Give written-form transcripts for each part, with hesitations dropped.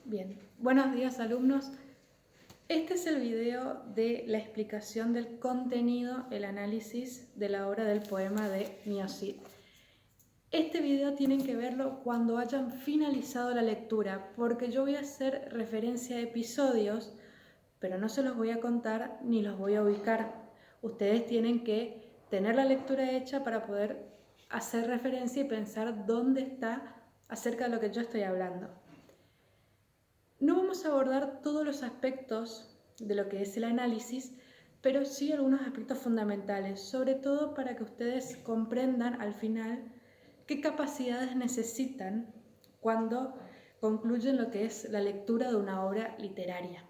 Bien, buenos días alumnos. Este es el video de la explicación del contenido, el análisis de la obra del poema de Mio Cid. Este video tienen que verlo cuando hayan finalizado la lectura, porque yo voy a hacer referencia a episodios, pero no se los voy a contar ni los voy a ubicar. Ustedes tienen que tener la lectura hecha para poder hacer referencia y pensar dónde está acerca de lo que yo estoy hablando. No vamos a abordar todos los aspectos de lo que es el análisis, pero sí algunos aspectos fundamentales, sobre todo para que ustedes comprendan al final qué capacidades necesitan cuando concluyen lo que es la lectura de una obra literaria.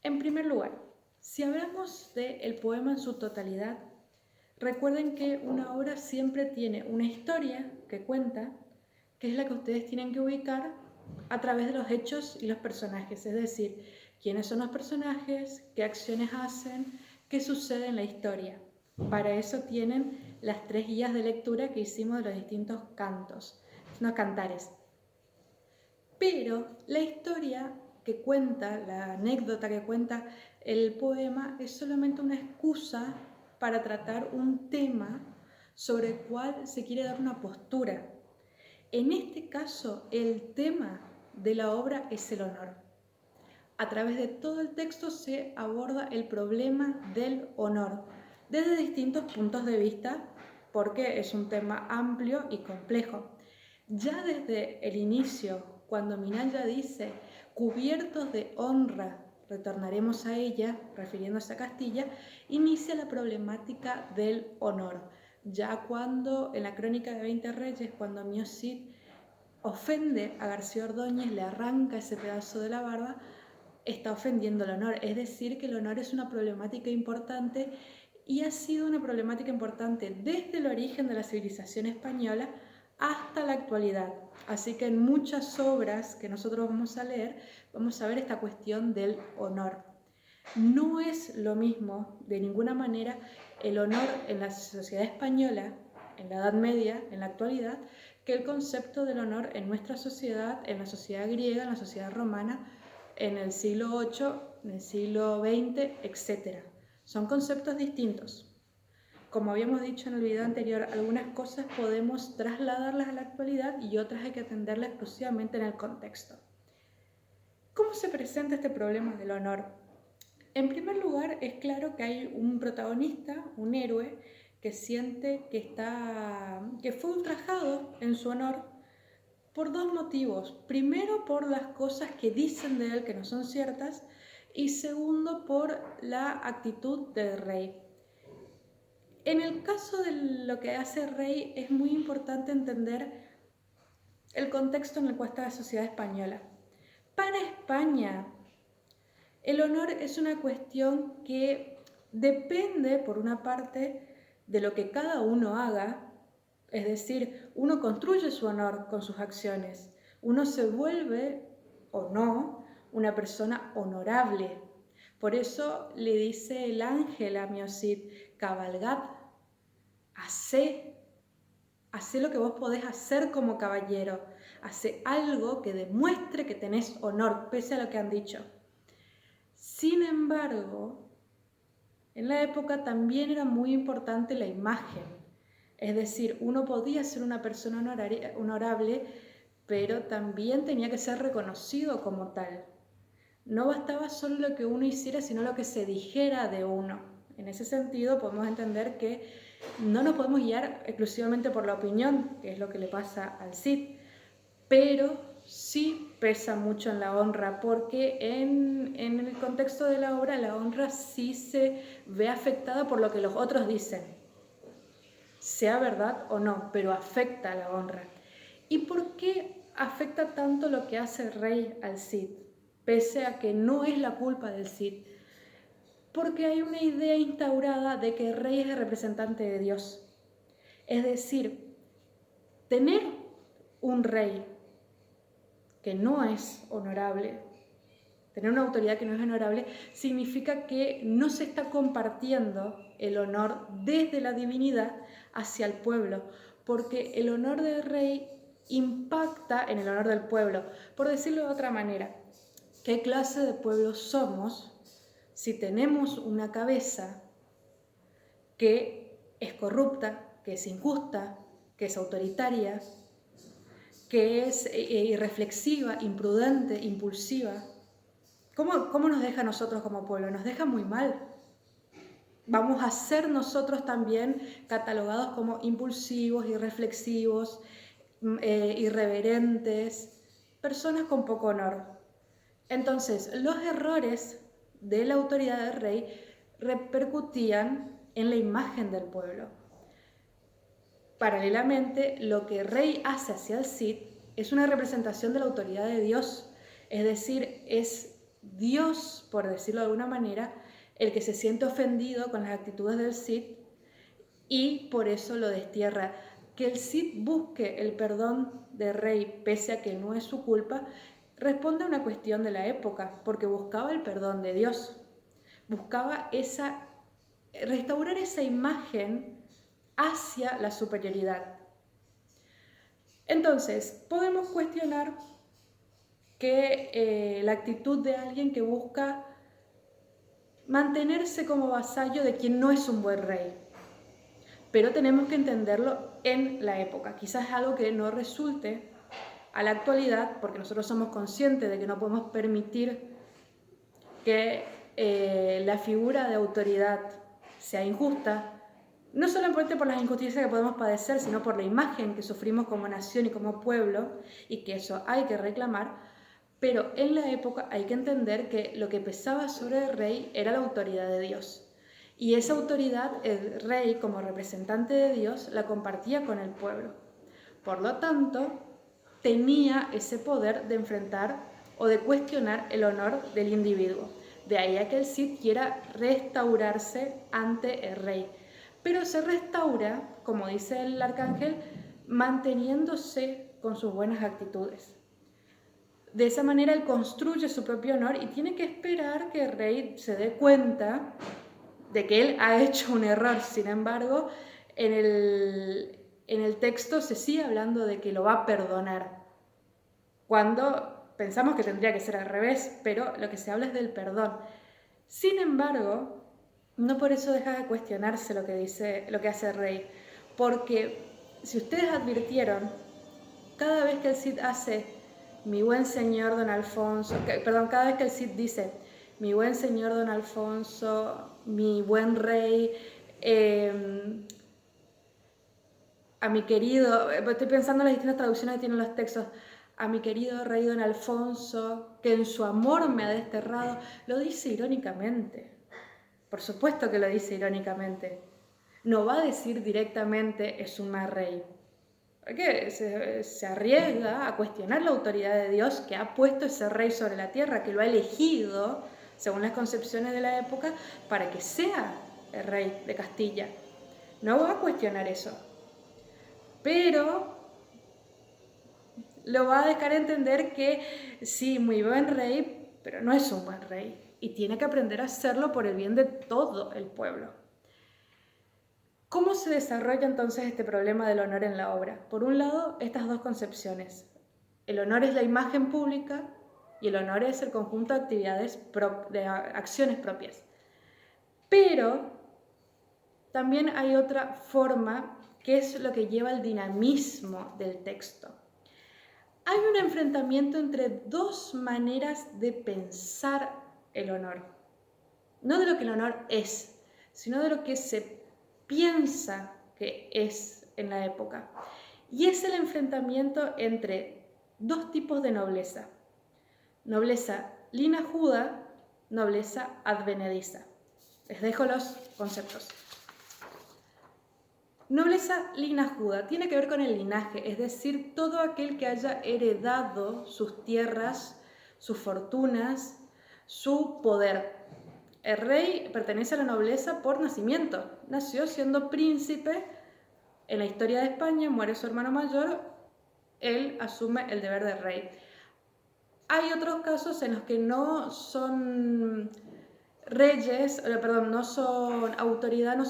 En primer lugar, si hablamos del poema en su totalidad, recuerden que una obra siempre tiene una historia que cuenta, que es la que ustedes tienen que ubicar a través de los hechos y los personajes, es decir, quiénes son los personajes, qué acciones hacen, qué sucede en la historia. Para eso tienen las 3 guías de lectura que hicimos de los distintos cantares. Pero la historia que cuenta, la anécdota que cuenta el poema es solamente una excusa para tratar un tema sobre el cual se quiere dar una postura. En este caso, el tema de la obra es el honor. A través de todo el texto se aborda el problema del honor desde distintos puntos de vista, porque es un tema amplio y complejo. Ya desde el inicio, cuando Minaya dice cubiertos de honra, retornaremos a ella, refiriéndose a Castilla, inicia la problemática del honor. Ya cuando en la crónica de 20 Reyes, cuando Mio Cid ofende a García Ordóñez, le arranca ese pedazo de la barba, está ofendiendo el honor. Es decir, que el honor es una problemática importante y ha sido una problemática importante desde el origen de la civilización española hasta la actualidad. Así que en muchas obras que nosotros vamos a leer, vamos a ver esta cuestión del honor. No es lo mismo, de ninguna manera, el honor en la sociedad española, en la Edad Media, en la actualidad, que el concepto del honor en nuestra sociedad, en la sociedad griega, en la sociedad romana, en el siglo VIII, en el siglo XX, etc. Son conceptos distintos. Como habíamos dicho en el video anterior, algunas cosas podemos trasladarlas a la actualidad y otras hay que atenderlas exclusivamente en el contexto. ¿Cómo se presenta este problema del honor? En primer lugar, es claro que hay un protagonista, un héroe, que siente que fue ultrajado en su honor por 2 motivos. Primero, por las cosas que dicen de él que no son ciertas, y segundo, por la actitud del rey. En el caso de lo que hace el rey, es muy importante entender el contexto en el cual está la sociedad española. Para España, el honor es una cuestión que depende, por una parte, de lo que cada uno haga, es decir, uno construye su honor con sus acciones, uno se vuelve o no una persona honorable. Por eso le dice el ángel a Mio Cid, cabalgad, hacé lo que vos podés hacer como caballero, hacé algo que demuestre que tenés honor, pese a lo que han dicho. Sin embargo, en la época también era muy importante la imagen. Es decir, uno podía ser una persona honorable, pero también tenía que ser reconocido como tal. No bastaba solo lo que uno hiciera, sino lo que se dijera de uno. En ese sentido, podemos entender que no nos podemos guiar exclusivamente por la opinión, que es lo que le pasa al Cid, pero sí pesa mucho en la honra, porque en el contexto de la obra, la honra sí se ve afectada por lo que los otros dicen, sea verdad o no, pero afecta a la honra. ¿Y por qué afecta tanto lo que hace el rey al Cid, pese a que no es la culpa del Cid? Porque hay una idea instaurada de que el rey es el representante de Dios. Es decir, tener un rey que no es honorable, tener una autoridad que no es honorable, significa que no se está compartiendo el honor desde la divinidad hacia el pueblo, porque el honor del rey impacta en el honor del pueblo. Por decirlo de otra manera, ¿qué clase de pueblo somos si tenemos una cabeza que es corrupta, que es injusta, que es autoritaria, que es irreflexiva, imprudente, impulsiva? ¿Cómo nos deja a nosotros como pueblo? Nos deja muy mal. Vamos a ser nosotros también catalogados como impulsivos, irreflexivos, irreverentes, personas con poco honor. Entonces, los errores de la autoridad del rey repercutían en la imagen del pueblo. Paralelamente, lo que el rey hace hacia el Cid es una representación de la autoridad de Dios, es decir, es Dios, por decirlo de alguna manera, el que se siente ofendido con las actitudes del Cid y por eso lo destierra. Que el Cid busque el perdón del rey pese a que no es su culpa, responde a una cuestión de la época, porque buscaba el perdón de Dios, buscaba restaurar esa imagen hacia la superioridad. Entonces, podemos cuestionar que la actitud de alguien que busca mantenerse como vasallo de quien no es un buen rey. Pero tenemos que entenderlo en la época. Quizás es algo que no resulte a la actualidad, porque nosotros somos conscientes de que no podemos permitir que la figura de autoridad sea injusta, no solamente por las injusticias que podemos padecer, sino por la imagen que sufrimos como nación y como pueblo, y que eso hay que reclamar. Pero en la época hay que entender que lo que pesaba sobre el rey era la autoridad de Dios. Y esa autoridad, el rey como representante de Dios, la compartía con el pueblo. Por lo tanto, tenía ese poder de enfrentar o de cuestionar el honor del individuo. De ahí a que el Cid quiera restaurarse ante el rey. Pero se restaura, como dice el arcángel, manteniéndose con sus buenas actitudes. De esa manera él construye su propio honor y tiene que esperar que el rey se dé cuenta de que él ha hecho un error. Sin embargo, en el texto se sigue hablando de que lo va a perdonar, cuando pensamos que tendría que ser al revés, pero lo que se habla es del perdón. Sin embargo, no por eso deja de cuestionarse lo que hace el rey, porque si ustedes advirtieron, cada vez que el Cid hace mi buen señor don Alfonso, cada vez que el Cid dice mi buen señor don Alfonso, mi buen rey, a mi querido, estoy pensando en las distintas traducciones que tienen los textos, a mi querido rey don Alfonso, que en su amor me ha desterrado, lo dice irónicamente. Por supuesto que lo dice irónicamente. No va a decir directamente es un mal rey. Porque se arriesga a cuestionar la autoridad de Dios que ha puesto ese rey sobre la tierra, que lo ha elegido, según las concepciones de la época, para que sea el rey de Castilla. No va a cuestionar eso. Pero lo va a dejar entender que sí, muy buen rey, pero no es un buen rey. Y tiene que aprender a hacerlo por el bien de todo el pueblo. ¿Cómo se desarrolla entonces este problema del honor en la obra? Por un lado, estas dos concepciones. El honor es la imagen pública y el honor es el conjunto de actividades, de acciones propias. Pero también hay otra forma que es lo que lleva el dinamismo del texto. Hay un enfrentamiento entre dos maneras de pensar el honor. No de lo que el honor es, sino de lo que se piensa que es en la época. Y es el enfrentamiento entre dos tipos de nobleza. Nobleza linajuda, nobleza advenediza. Les dejo los conceptos. Nobleza linajuda tiene que ver con el linaje, es decir, todo aquel que haya heredado sus tierras, sus fortunas, su poder. El rey pertenece a la nobleza por nacimiento. Nació siendo príncipe. En la historia de España muere su hermano mayor, él asume el deber de rey. Hay otros casos en los que no son reyes, no son autoridad, no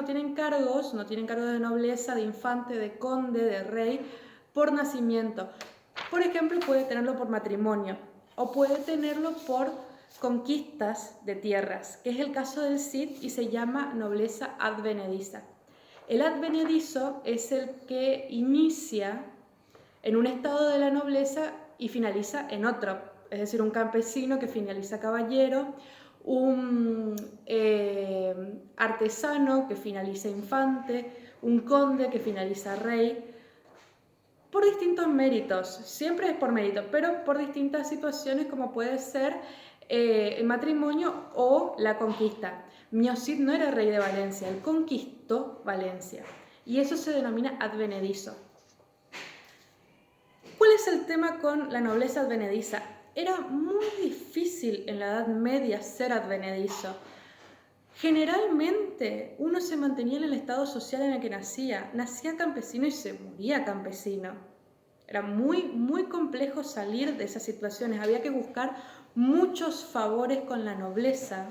tienen cargos de nobleza, de infante, de conde, de rey, por nacimiento. Por ejemplo, puede tenerlo por matrimonio o puede tenerlo por conquistas de tierras, que es el caso del Cid y se llama nobleza advenediza. El advenedizo es el que inicia en un estado de la nobleza y finaliza en otro, es decir, un campesino que finaliza caballero, un artesano que finaliza infante, un conde que finaliza rey, por distintos méritos, siempre es por mérito, pero por distintas situaciones como puede ser el matrimonio o la conquista. Miocid no era rey de Valencia, él conquistó Valencia y eso se denomina advenedizo. ¿Cuál es el tema con la nobleza advenediza? Era muy difícil en la Edad Media ser advenedizo. Generalmente uno se mantenía en el estado social en el que nacía campesino y se moría campesino. Era muy complejo salir de esas situaciones, había que buscar muchos favores con la nobleza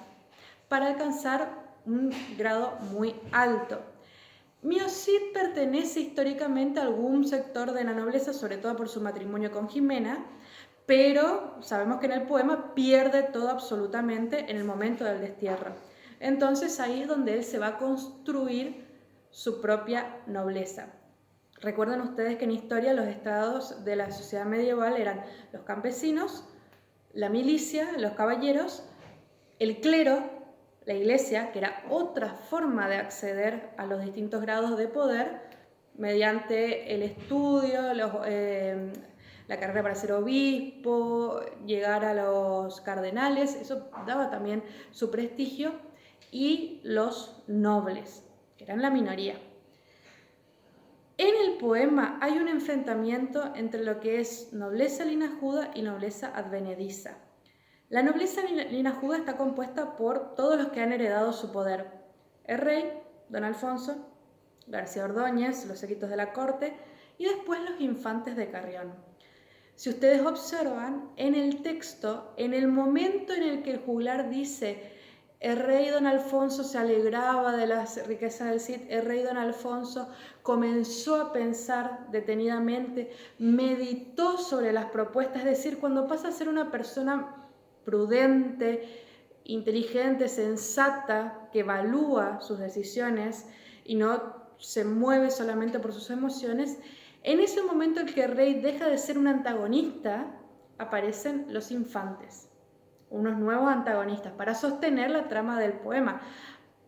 para alcanzar un grado muy alto. Miocid pertenece históricamente a algún sector de la nobleza, sobre todo por su matrimonio con Jimena, pero sabemos que en el poema pierde todo absolutamente en el momento del destierro. Entonces ahí es donde él se va a construir su propia nobleza. Recuerden ustedes que en historia los estados de la sociedad medieval eran los campesinos, la milicia, los caballeros, el clero, la iglesia, que era otra forma de acceder a los distintos grados de poder mediante el estudio, la carrera para ser obispo, llegar a los cardenales, eso daba también su prestigio, y los nobles, que eran la minoría. En el poema hay un enfrentamiento entre lo que es nobleza linajuda y nobleza advenediza. La nobleza linajuda está compuesta por todos los que han heredado su poder. El rey, don Alfonso, García Ordóñez, los séquitos de la corte y después los infantes de Carrión. Si ustedes observan, en el texto, en el momento en el que el juglar dice el rey don Alfonso se alegraba de las riquezas del Cid, el rey don Alfonso comenzó a pensar detenidamente, meditó sobre las propuestas, es decir, cuando pasa a ser una persona prudente, inteligente, sensata, que evalúa sus decisiones y no se mueve solamente por sus emociones, en ese momento en que el rey deja de ser un antagonista, aparecen los infantes, unos nuevos antagonistas, para sostener la trama del poema,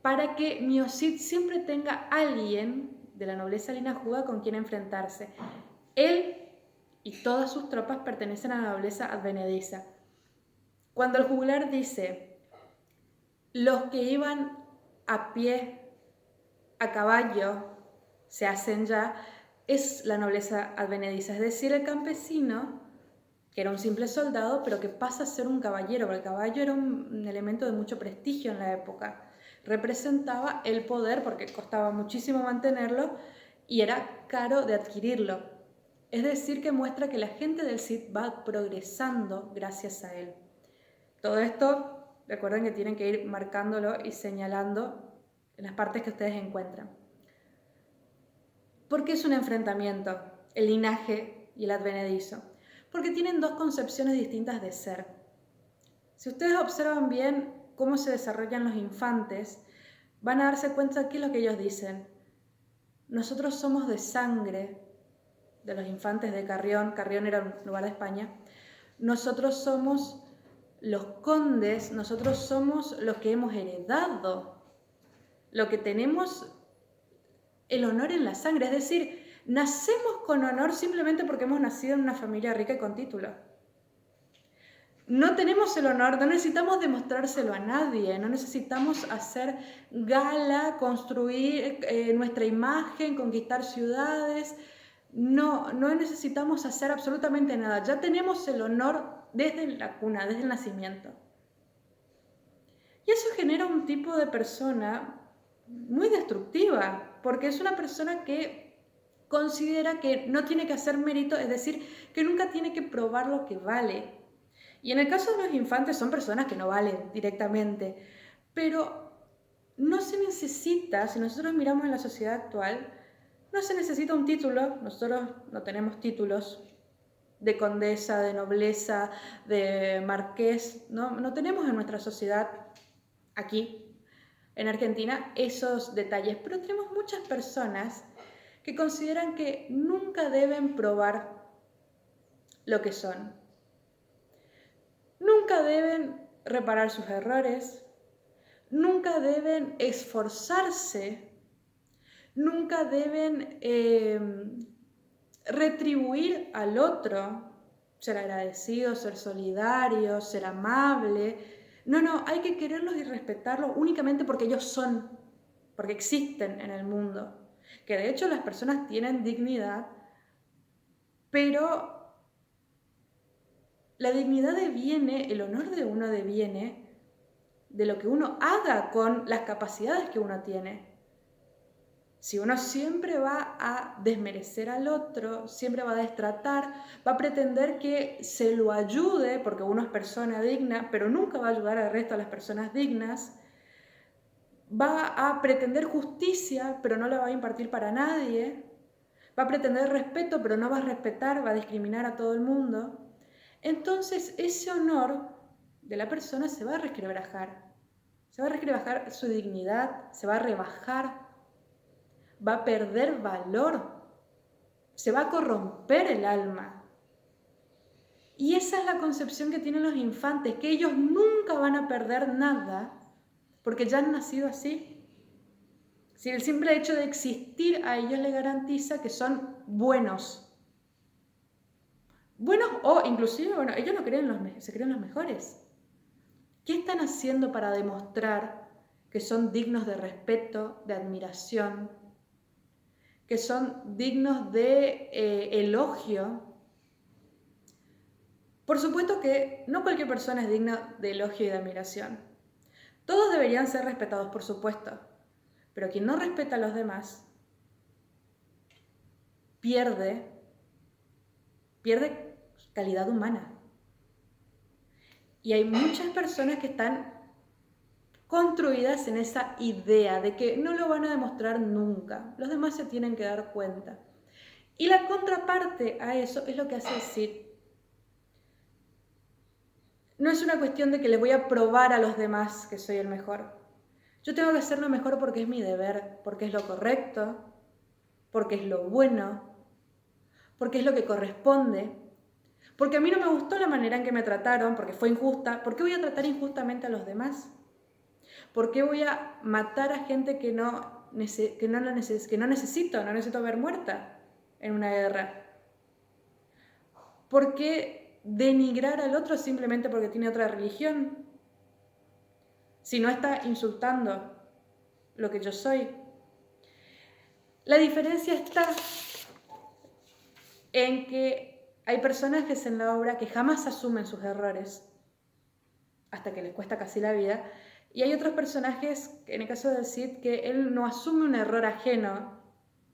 para que Miocid siempre tenga alguien de la nobleza linajuda con quien enfrentarse. Él y todas sus tropas pertenecen a la nobleza advenediza. Cuando el juglar dice, los que iban a pie, a caballo, se hacen ya, es la nobleza advenediza, es decir, el campesino, que era un simple soldado, pero que pasa a ser un caballero, porque el caballo era un elemento de mucho prestigio en la época. Representaba el poder, porque costaba muchísimo mantenerlo y era caro de adquirirlo. Es decir, que muestra que la gente del Cid va progresando gracias a él. Todo esto, recuerden que tienen que ir marcándolo y señalando en las partes que ustedes encuentran. ¿Por qué es un enfrentamiento el linaje y el advenedizo? Porque tienen dos concepciones distintas de ser. Si ustedes observan bien cómo se desarrollan los infantes, van a darse cuenta de qué es lo que ellos dicen. Nosotros somos de sangre de los infantes de Carrión. Carrión era un lugar de España. Nosotros somos los condes, nosotros somos los que hemos heredado, lo que tenemos el honor en la sangre, es decir, nacemos con honor simplemente porque hemos nacido en una familia rica y con título. No tenemos el honor, no necesitamos demostrárselo a nadie, no necesitamos hacer gala, construir nuestra imagen, conquistar ciudades, no necesitamos hacer absolutamente nada, ya tenemos el honor desde la cuna, desde el nacimiento. Y eso genera un tipo de persona muy destructiva, porque es una persona que considera que no tiene que hacer mérito, es decir, que nunca tiene que probar lo que vale. Y en el caso de los infantes son personas que no valen directamente, pero no se necesita, si nosotros miramos en la sociedad actual, No se necesita un título, nosotros no tenemos títulos de condesa, de nobleza, de marqués, no tenemos en nuestra sociedad aquí en Argentina esos detalles, pero tenemos muchas personas que consideran que nunca deben probar lo que son. Nunca deben reparar sus errores, nunca deben esforzarse, nunca deben retribuir al otro, ser agradecido, ser solidario, ser amable. No, hay que quererlos y respetarlos únicamente porque ellos son, porque existen en el mundo. Que de hecho las personas tienen dignidad, pero la dignidad deviene, el honor de uno deviene de lo que uno haga con las capacidades que uno tiene. Si uno siempre va a desmerecer al otro, siempre va a destratar, va a pretender que se lo ayude, porque uno es persona digna, pero nunca va a ayudar al resto de las personas dignas, va a pretender justicia, pero no la va a impartir para nadie, va a pretender respeto, pero no va a respetar, va a discriminar a todo el mundo. Entonces ese honor de la persona se va a resquebrajar su dignidad, se va a rebajar, va a perder valor, se va a corromper el alma. Y esa es la concepción que tienen los infantes, que ellos nunca van a perder nada porque ya han nacido así. Si el simple hecho de existir a ellos les garantiza que son buenos. Buenos o inclusive, bueno, ellos no se creen los mejores. ¿Qué están haciendo para demostrar que son dignos de respeto, de admiración, que son dignos de elogio? Por supuesto que no cualquier persona es digna de elogio y de admiración. Todos deberían ser respetados, por supuesto, pero quien no respeta a los demás pierde calidad humana. Y hay muchas personas que están construidas en esa idea de que no lo van a demostrar nunca. Los demás se tienen que dar cuenta. Y la contraparte a eso es lo que hace el Cid. No es una cuestión de que les voy a probar a los demás que soy el mejor. Yo tengo que hacerlo mejor porque es mi deber, porque es lo correcto, porque es lo bueno, porque es lo que corresponde, porque a mí no me gustó la manera en que me trataron, porque fue injusta. ¿Por qué voy a tratar injustamente a los demás? ¿Por qué voy a matar a gente que no necesito ver muerta en una guerra? ¿Por qué denigrar al otro simplemente porque tiene otra religión? Si no está insultando lo que yo soy. La diferencia está en que hay personajes en la obra que jamás asumen sus errores, hasta que les cuesta casi la vida, y hay otros personajes, en el caso del Cid, que él no asume un error ajeno,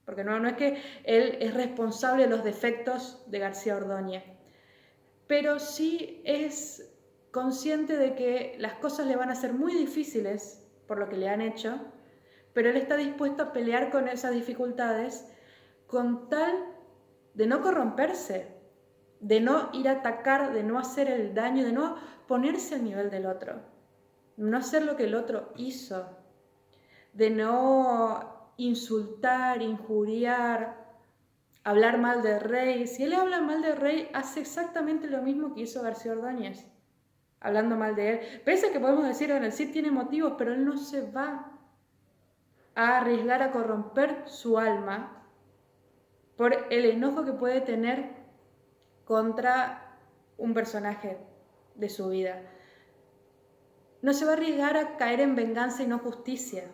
porque no es que él es responsable de los defectos de García Ordóñez, pero sí es consciente de que las cosas le van a ser muy difíciles por lo que le han hecho, pero él está dispuesto a pelear con esas dificultades con tal de no corromperse, de no ir a atacar, de no hacer el daño, de no ponerse al nivel del otro, no hacer lo que el otro hizo, de no insultar, injuriar, hablar mal del rey. Si él habla mal del rey, hace exactamente lo mismo que hizo García Ordóñez, hablando mal de él. Pese a que podemos decir, bueno, el Cid tiene motivos, pero él no se va a arriesgar a corromper su alma por el enojo que puede tener contra un personaje de su vida. No se va a arriesgar a caer en venganza y no justicia.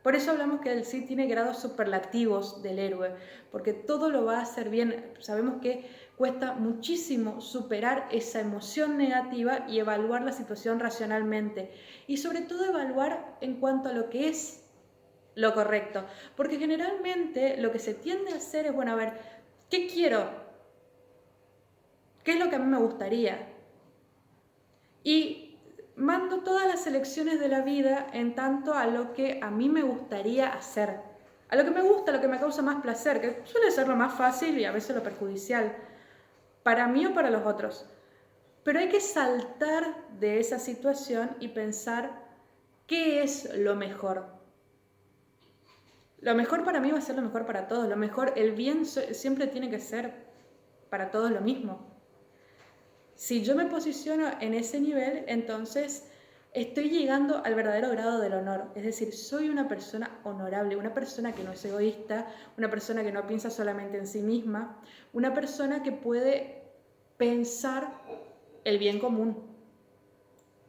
Por eso hablamos que el Cid tiene grados superlativos del héroe, porque todo lo va a hacer bien. Sabemos que cuesta muchísimo superar esa emoción negativa y evaluar la situación racionalmente. Y sobre todo evaluar en cuanto a lo que es lo correcto. Porque generalmente lo que se tiende a hacer es, bueno, a ver, ¿qué quiero? ¿Qué es lo que a mí me gustaría? Y mando todas las elecciones de la vida en tanto a lo que a mí me gustaría hacer. a lo que me gusta, a lo que me causa más placer, que suele ser lo más fácil y a veces lo perjudicial, para mí o para los otros. Pero hay que saltar de esa situación y pensar qué es lo mejor. Lo mejor para mí va a ser lo mejor para todos. Lo mejor, el bien siempre tiene que ser para todos lo mismo. Si yo me posiciono en ese nivel, entonces estoy llegando al verdadero grado del honor. Es decir, soy una persona honorable, una persona que no es egoísta, una persona que no piensa solamente en sí misma, una persona que puede pensar el bien común.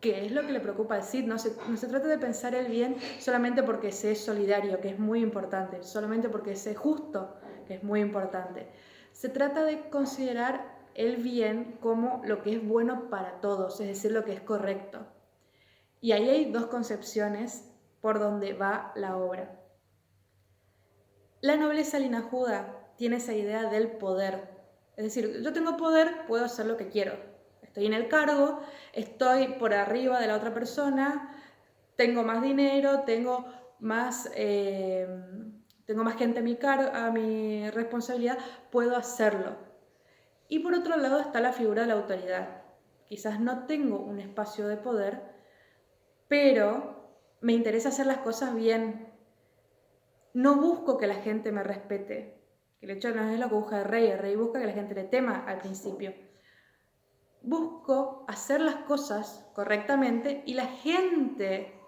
¿Qué es lo que le preocupa decir? No se trata de pensar el bien solamente porque sé solidario, que es muy importante, solamente porque sé justo, que es muy importante. Se trata de considerar el bien como lo que es bueno para todos, es decir, lo que es correcto. Y ahí hay dos concepciones por donde va la obra. La nobleza linajuda tiene esa idea del poder. Es decir, yo tengo poder, puedo hacer lo que quiero. Estoy en el cargo, estoy por arriba de la otra persona, tengo más dinero, tengo más gente a mi responsabilidad, puedo hacerlo. Y por otro lado está la figura de la autoridad. Quizás no tengo un espacio de poder, pero me interesa hacer las cosas bien. No busco que la gente me respete. El hecho no es lo que busca el rey busca que la gente le tema al principio. Busco hacer las cosas correctamente y la gente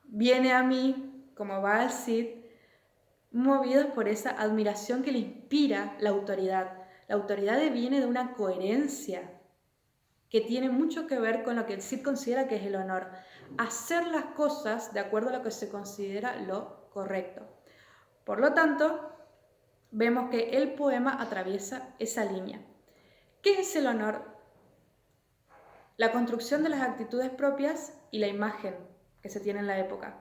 viene a mí, como va al Cid, movidos por esa admiración que le inspira la autoridad. La autoridad viene de una coherencia que tiene mucho que ver con lo que el Cid considera que es el honor. Hacer las cosas de acuerdo a lo que se considera lo correcto. Por lo tanto, vemos que el poema atraviesa esa línea. ¿Qué es el honor? La construcción de las actitudes propias y la imagen que se tiene en la época.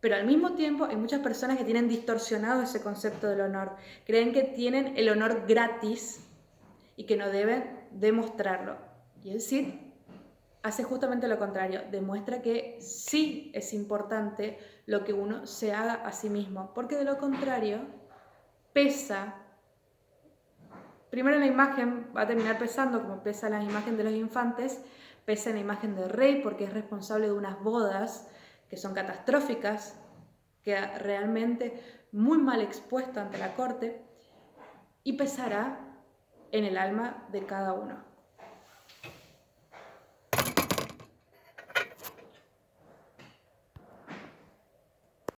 Pero al mismo tiempo hay muchas personas que tienen distorsionado ese concepto del honor. Creen que tienen el honor gratis y que no deben demostrarlo. Y el Cid hace justamente lo contrario. Demuestra que sí es importante lo que uno se haga a sí mismo. Porque de lo contrario, pesa. Primero la imagen va a terminar pesando, como pesa la imagen de los infantes, pesa en la imagen del rey porque es responsable de unas bodas que son catastróficas, queda realmente muy mal expuesto ante la corte y pesará en el alma de cada uno.